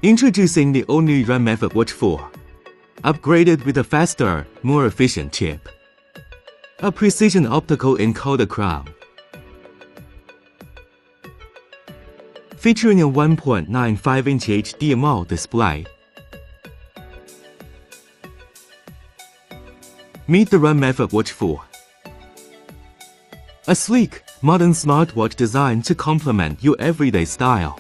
Introducing the all-new Runmefit Watch 4. Upgraded with a faster, more efficient chip. A precision optical encoder crown. Featuring a 1.95-inch HDMI display. Meet the Runmefit Watch 4. A sleek, modern smartwatch designed to complement your everyday style.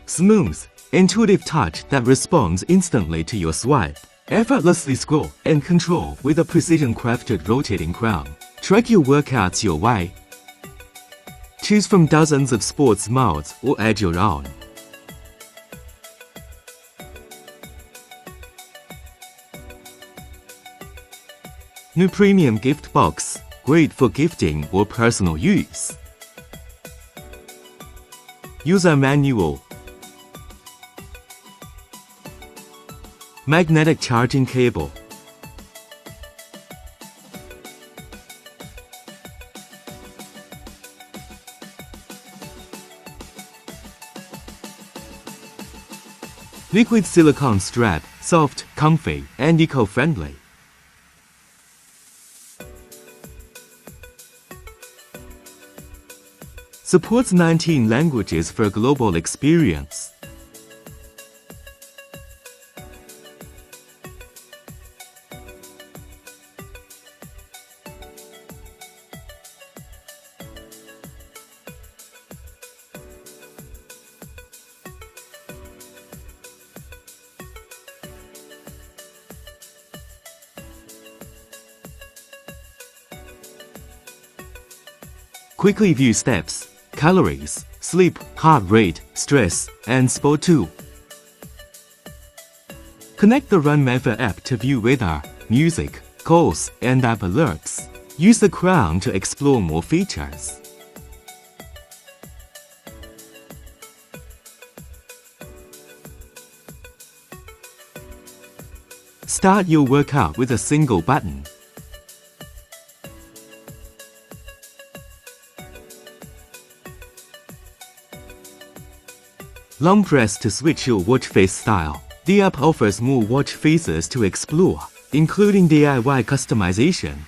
Smooth, intuitive touch that responds instantly to your swipe. Effortlessly scroll and control with a precision-crafted rotating crown. Track your workouts your way. Choose from dozens of sports modes or add your own. New premium gift box, great for gifting or personal use. User manual. Magnetic charging cable. Liquid silicone strap, soft, comfy, and eco-friendly. Supports 19 languages for a global experience. Quickly view steps, calories, sleep, heart rate, stress, and sport too. Connect the Runmefit app to view weather, music, calls, and app alerts. Use the crown to explore more features. Start your workout with a single button. Long press to switch your watch face style. The app offers more watch faces to explore, including DIY customization.